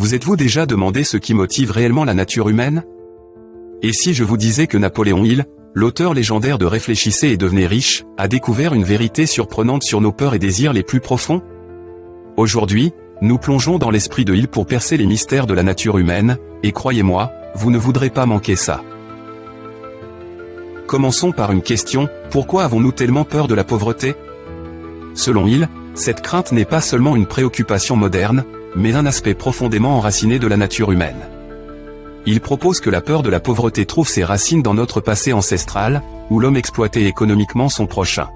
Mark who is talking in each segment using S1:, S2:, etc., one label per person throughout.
S1: Vous êtes-vous déjà demandé ce qui motive réellement la nature humaine? Et si je vous disais que Napoléon Hill, l'auteur légendaire de Réfléchissez et devenez riche, a découvert une vérité surprenante sur nos peurs et désirs les plus profonds? Aujourd'hui, nous plongeons dans l'esprit de Hill pour percer les mystères de la nature humaine, et croyez-moi, vous ne voudrez pas manquer ça. Commençons par une question, pourquoi avons-nous tellement peur de la pauvreté? Selon Hill, cette crainte n'est pas seulement une préoccupation moderne, mais un aspect profondément enraciné de la nature humaine. Il propose que la peur de la pauvreté trouve ses racines dans notre passé ancestral, où l'homme exploitait économiquement son prochain.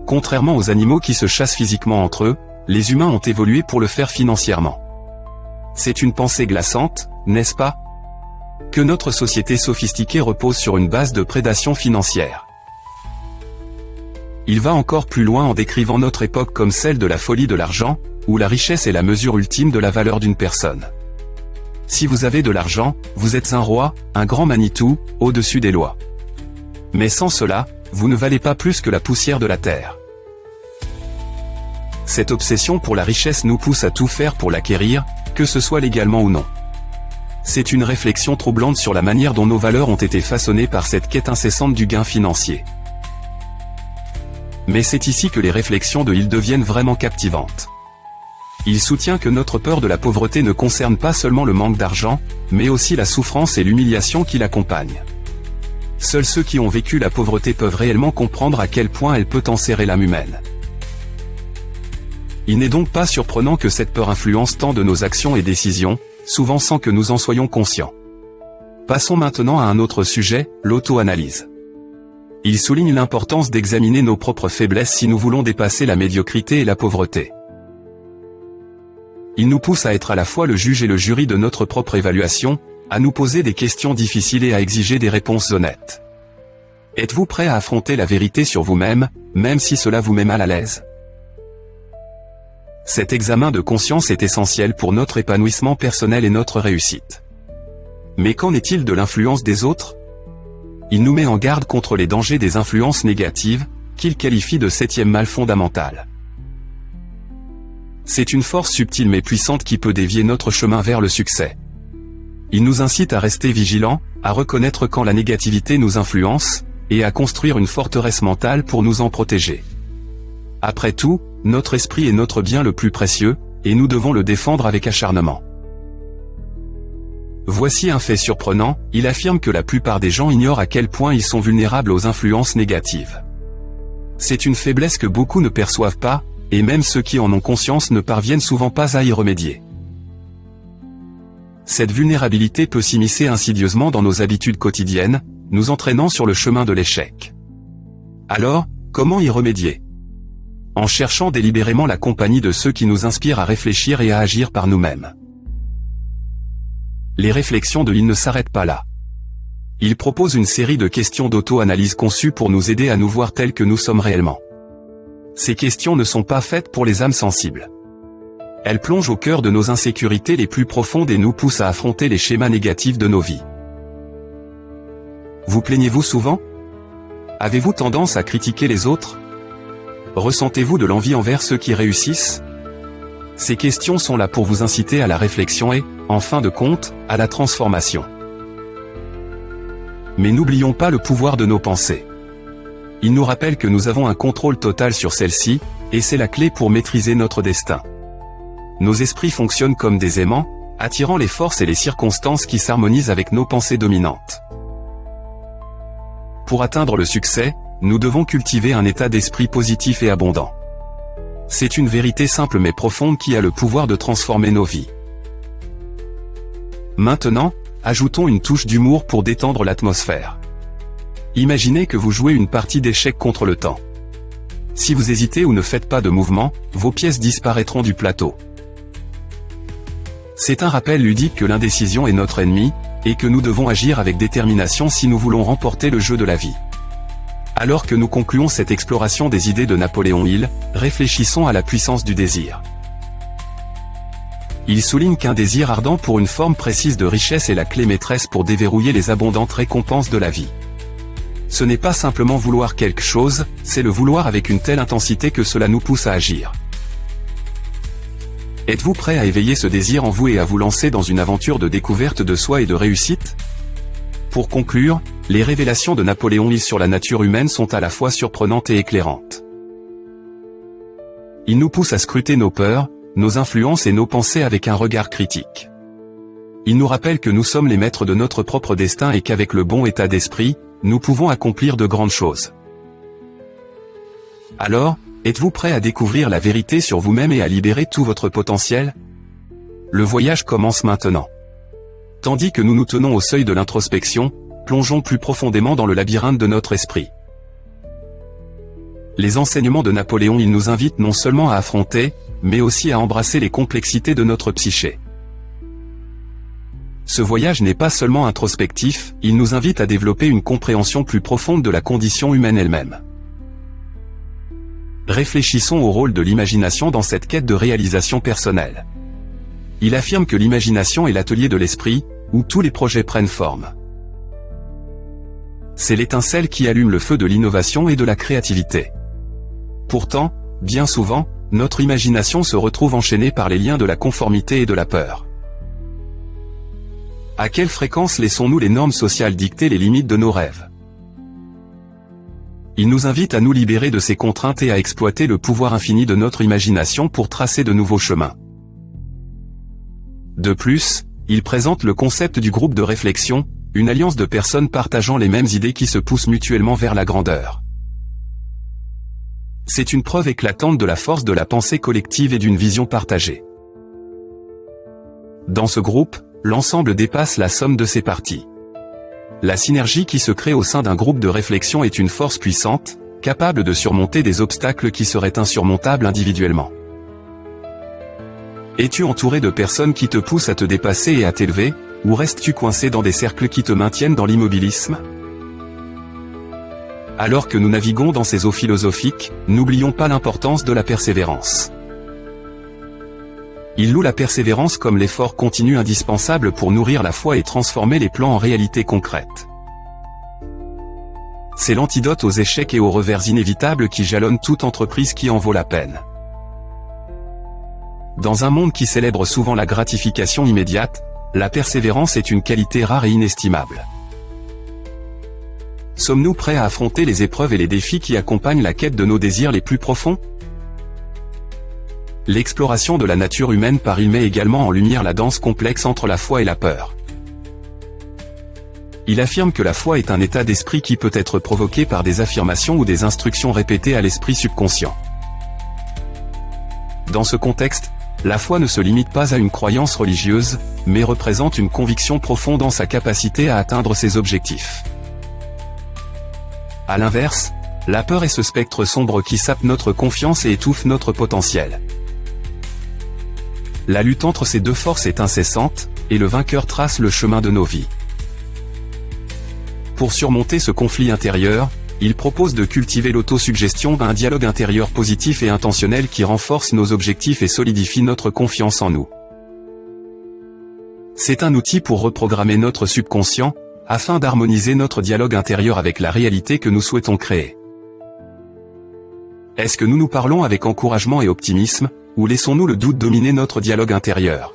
S1: Contrairement aux animaux qui se chassent physiquement entre eux, les humains ont évolué pour le faire financièrement. C'est une pensée glaçante, n'est-ce pas? Que notre société sophistiquée repose sur une base de prédation financière. Il va encore plus loin en décrivant notre époque comme celle de la folie de l'argent, où la richesse est la mesure ultime de la valeur d'une personne. Si vous avez de l'argent, vous êtes un roi, un grand Manitou, au-dessus des lois. Mais sans cela, vous ne valez pas plus que la poussière de la terre. Cette obsession pour la richesse nous pousse à tout faire pour l'acquérir, que ce soit légalement ou non. C'est une réflexion troublante sur la manière dont nos valeurs ont été façonnées par cette quête incessante du gain financier. Mais c'est ici que les réflexions de Hill deviennent vraiment captivantes. Il soutient que notre peur de la pauvreté ne concerne pas seulement le manque d'argent, mais aussi la souffrance et l'humiliation qui l'accompagnent. Seuls ceux qui ont vécu la pauvreté peuvent réellement comprendre à quel point elle peut enserrer l'âme humaine. Il n'est donc pas surprenant que cette peur influence tant de nos actions et décisions, souvent sans que nous en soyons conscients. Passons maintenant à un autre sujet, l'auto-analyse. Il souligne l'importance d'examiner nos propres faiblesses si nous voulons dépasser la médiocrité et la pauvreté. Il nous pousse à être à la fois le juge et le jury de notre propre évaluation, à nous poser des questions difficiles et à exiger des réponses honnêtes. Êtes-vous prêt à affronter la vérité sur vous-même, même si cela vous met mal à l'aise? Cet examen de conscience est essentiel pour notre épanouissement personnel et notre réussite. Mais qu'en est-il de l'influence des autres? Il nous met en garde contre les dangers des influences négatives, qu'il qualifie de septième mal fondamental. C'est une force subtile mais puissante qui peut dévier notre chemin vers le succès. Il nous incite à rester vigilants, à reconnaître quand la négativité nous influence, et à construire une forteresse mentale pour nous en protéger. Après tout, notre esprit est notre bien le plus précieux, et nous devons le défendre avec acharnement. Voici un fait surprenant, il affirme que la plupart des gens ignorent à quel point ils sont vulnérables aux influences négatives. C'est une faiblesse que beaucoup ne perçoivent pas, et même ceux qui en ont conscience ne parviennent souvent pas à y remédier. Cette vulnérabilité peut s'immiscer insidieusement dans nos habitudes quotidiennes, nous entraînant sur le chemin de l'échec. Alors, comment y remédier? En cherchant délibérément la compagnie de ceux qui nous inspirent à réfléchir et à agir par nous-mêmes. Les réflexions de Hill ne s'arrêtent pas là. Il propose une série de questions d'auto-analyse conçues pour nous aider à nous voir tels que nous sommes réellement. Ces questions ne sont pas faites pour les âmes sensibles. Elles plongent au cœur de nos insécurités les plus profondes et nous poussent à affronter les schémas négatifs de nos vies. Vous plaignez-vous souvent? Avez-vous tendance à critiquer les autres? Ressentez-vous de l'envie envers ceux qui réussissent? Ces questions sont là pour vous inciter à la réflexion et, en fin de compte, à la transformation. Mais n'oublions pas le pouvoir de nos pensées. Il nous rappelle que nous avons un contrôle total sur celles-ci, et c'est la clé pour maîtriser notre destin. Nos esprits fonctionnent comme des aimants, attirant les forces et les circonstances qui s'harmonisent avec nos pensées dominantes. Pour atteindre le succès, nous devons cultiver un état d'esprit positif et abondant. C'est une vérité simple mais profonde qui a le pouvoir de transformer nos vies. Maintenant, ajoutons une touche d'humour pour détendre l'atmosphère. Imaginez que vous jouez une partie d'échecs contre le temps. Si vous hésitez ou ne faites pas de mouvement, vos pièces disparaîtront du plateau. C'est un rappel ludique que l'indécision est notre ennemi, et que nous devons agir avec détermination si nous voulons remporter le jeu de la vie. Alors que nous concluons cette exploration des idées de Napoléon Hill, réfléchissons à la puissance du désir. Il souligne qu'un désir ardent pour une forme précise de richesse est la clé maîtresse pour déverrouiller les abondantes récompenses de la vie. Ce n'est pas simplement vouloir quelque chose, c'est le vouloir avec une telle intensité que cela nous pousse à agir. Êtes-vous prêt à éveiller ce désir en vous et à vous lancer dans une aventure de découverte de soi et de réussite? Pour conclure, les révélations de Napoléon Hill sur la nature humaine sont à la fois surprenantes et éclairantes. Il nous pousse à scruter nos peurs, nos influences et nos pensées avec un regard critique. Il nous rappelle que nous sommes les maîtres de notre propre destin et qu'avec le bon état d'esprit, nous pouvons accomplir de grandes choses. Alors, êtes-vous prêt à découvrir la vérité sur vous-même et à libérer tout votre potentiel? Le voyage commence maintenant. Tandis que nous nous tenons au seuil de l'introspection, plongeons plus profondément dans le labyrinthe de notre esprit. Les enseignements de Napoléon Hill nous invitent non seulement à affronter, mais aussi à embrasser les complexités de notre psyché. Ce voyage n'est pas seulement introspectif, il nous invite à développer une compréhension plus profonde de la condition humaine elle-même. Réfléchissons au rôle de l'imagination dans cette quête de réalisation personnelle. Il affirme que l'imagination est l'atelier de l'esprit, où tous les projets prennent forme. C'est l'étincelle qui allume le feu de l'innovation et de la créativité. Pourtant, bien souvent, notre imagination se retrouve enchaînée par les liens de la conformité et de la peur. À quelle fréquence laissons-nous les normes sociales dicter les limites de nos rêves? Il nous invite à nous libérer de ces contraintes et à exploiter le pouvoir infini de notre imagination pour tracer de nouveaux chemins. De plus, il présente le concept du groupe de réflexion, une alliance de personnes partageant les mêmes idées qui se poussent mutuellement vers la grandeur. C'est une preuve éclatante de la force de la pensée collective et d'une vision partagée. Dans ce groupe, l'ensemble dépasse la somme de ses parties. La synergie qui se crée au sein d'un groupe de réflexion est une force puissante, capable de surmonter des obstacles qui seraient insurmontables individuellement. Es-tu entouré de personnes qui te poussent à te dépasser et à t'élever, ou restes-tu coincé dans des cercles qui te maintiennent dans l'immobilisme? Alors que nous naviguons dans ces eaux philosophiques, n'oublions pas l'importance de la persévérance. Il loue la persévérance comme l'effort continu indispensable pour nourrir la foi et transformer les plans en réalité concrète. C'est l'antidote aux échecs et aux revers inévitables qui jalonnent toute entreprise qui en vaut la peine. Dans un monde qui célèbre souvent la gratification immédiate, la persévérance est une qualité rare et inestimable. Sommes-nous prêts à affronter les épreuves et les défis qui accompagnent la quête de nos désirs les plus profonds? L'exploration de la nature humaine par Hill met également en lumière la danse complexe entre la foi et la peur. Il affirme que la foi est un état d'esprit qui peut être provoqué par des affirmations ou des instructions répétées à l'esprit subconscient. Dans ce contexte, la foi ne se limite pas à une croyance religieuse, mais représente une conviction profonde en sa capacité à atteindre ses objectifs. À l'inverse, la peur est ce spectre sombre qui sape notre confiance et étouffe notre potentiel. La lutte entre ces deux forces est incessante, et le vainqueur trace le chemin de nos vies. Pour surmonter ce conflit intérieur, il propose de cultiver l'autosuggestion d'un dialogue intérieur positif et intentionnel qui renforce nos objectifs et solidifie notre confiance en nous. C'est un outil pour reprogrammer notre subconscient, afin d'harmoniser notre dialogue intérieur avec la réalité que nous souhaitons créer. Est-ce que nous nous parlons avec encouragement et optimisme, ou laissons-nous le doute dominer notre dialogue intérieur?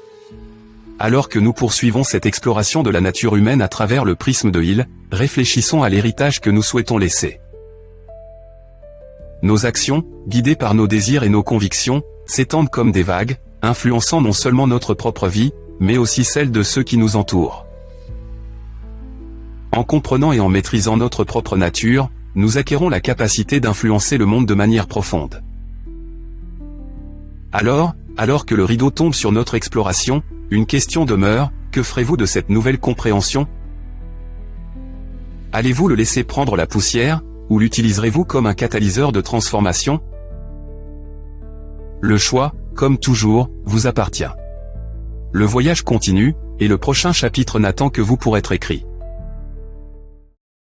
S1: Alors que nous poursuivons cette exploration de la nature humaine à travers le prisme de Hill, réfléchissons à l'héritage que nous souhaitons laisser. Nos actions, guidées par nos désirs et nos convictions, s'étendent comme des vagues, influençant non seulement notre propre vie, mais aussi celle de ceux qui nous entourent. En comprenant et en maîtrisant notre propre nature, nous acquérons la capacité d'influencer le monde de manière profonde. Alors que le rideau tombe sur notre exploration, une question demeure, que ferez-vous de cette nouvelle compréhension? Allez-vous le laisser prendre la poussière, ou l'utiliserez-vous comme un catalyseur de transformation? Le choix, comme toujours, vous appartient. Le voyage continue, et le prochain chapitre n'attend que vous pour être écrit.